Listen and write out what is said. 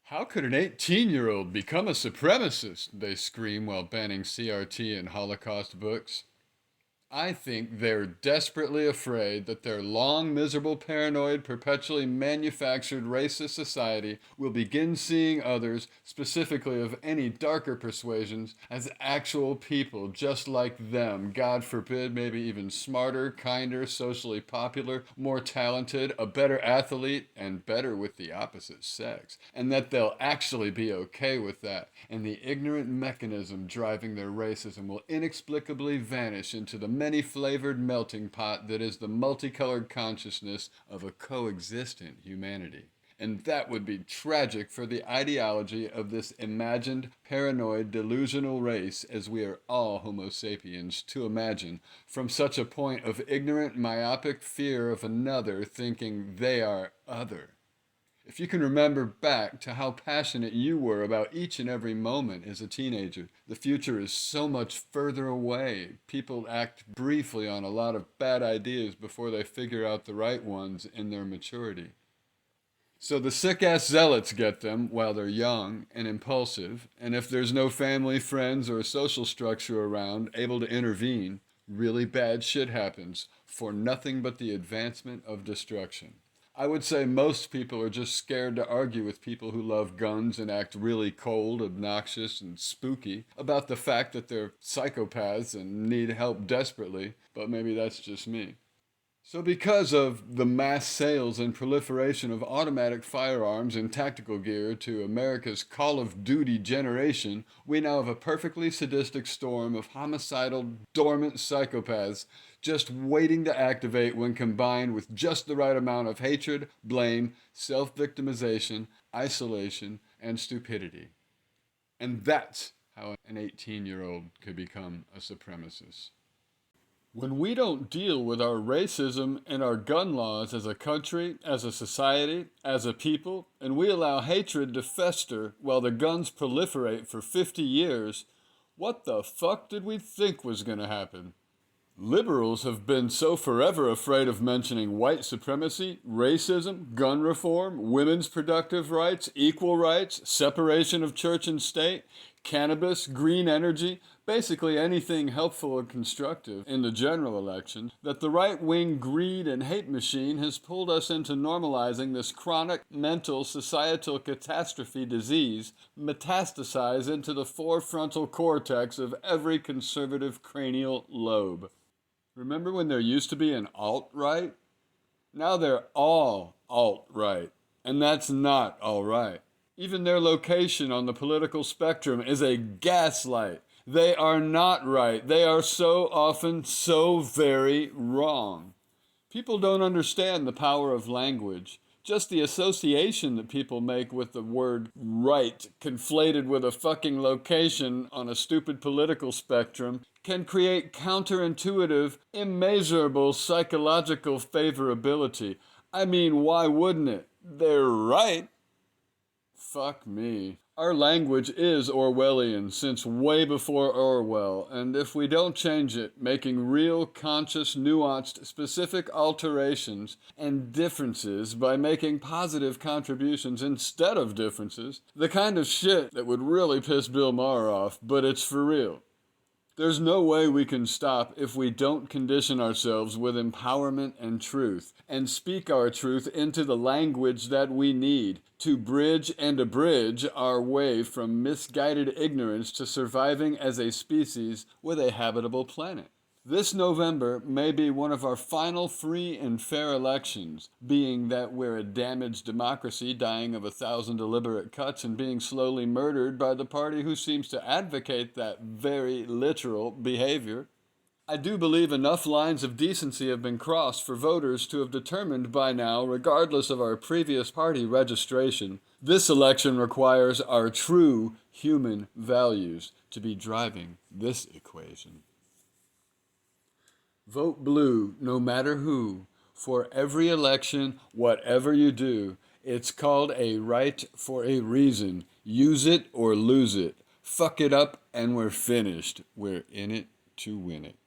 How could an 18-year-old become a supremacist? They scream while banning CRT and Holocaust books. I think they're desperately afraid that their long, miserable, paranoid, perpetually manufactured racist society will begin seeing others, specifically of any darker persuasions, as actual people just like them. God forbid, maybe even smarter, kinder, socially popular, more talented, a better athlete, and better with the opposite sex. And that they'll actually be okay with that. And the ignorant mechanism driving their racism will inexplicably vanish into the many-flavored melting pot that is the multicolored consciousness of a coexistent humanity. And that would be tragic for the ideology of this imagined, paranoid, delusional race, as we are all Homo Sapiens, to imagine, from such a point of ignorant, myopic fear of another, thinking they are other. If you can remember back to how passionate you were about each and every moment as a teenager, the future is so much further away. People act briefly on a lot of bad ideas before they figure out the right ones in their maturity. So the sick-ass zealots get them while they're young and impulsive, and if there's no family, friends, or social structure around able to intervene, really bad shit happens for nothing but the advancement of destruction. I would say most people are just scared to argue with people who love guns and act really cold, obnoxious, and spooky about the fact that they're psychopaths and need help desperately, but maybe that's just me. So because of the mass sales and proliferation of automatic firearms and tactical gear to America's Call of Duty generation, we now have a perfectly sadistic storm of homicidal, dormant psychopaths just waiting to activate when combined with just the right amount of hatred, blame, self-victimization, isolation, and stupidity. And that's how an 18-year-old could become a supremacist. When we don't deal with our racism and our gun laws as a country, as a society, as a people, and we allow hatred to fester while the guns proliferate for 50 years, what the fuck did we think was going to happen? Liberals have been so forever afraid of mentioning white supremacy, racism, gun reform, women's productive rights, equal rights, separation of church and state, cannabis, green energy, basically anything helpful and constructive in the general election, that the right-wing greed and hate machine has pulled us into normalizing this chronic mental societal catastrophe disease metastasize into the forefrontal cortex of every conservative cranial lobe. Remember when there used to be an alt-right? Now they're all alt-right, and that's not all right. Even their location on the political spectrum is a gaslight. They are not right. They are so often so very wrong. People don't understand the power of language. Just the association that people make with the word right conflated with a fucking location on a stupid political spectrum can create counterintuitive, immeasurable psychological favorability. I mean, why wouldn't it? They're right. Fuck me. Our language is Orwellian since way before Orwell, and if we don't change it, making real, conscious, nuanced, specific alterations and differences by making positive contributions instead of differences, the kind of shit that would really piss Bill Maher off, but it's for real. There's no way we can stop if we don't condition ourselves with empowerment and truth, and speak our truth into the language that we need to bridge and abridge our way from misguided ignorance to surviving as a species with a habitable planet. This November may be one of our final free and fair elections, being that we're a damaged democracy dying of 1,000 deliberate cuts and being slowly murdered by the party who seems to advocate that very literal behavior. I do believe enough lines of decency have been crossed for voters to have determined by now, regardless of our previous party registration, this election requires our true human values to be driving this equation. Vote blue, no matter who, for every election, whatever you do. It's called a right for a reason. Use it or lose it. Fuck it up and we're finished. We're in it to win it.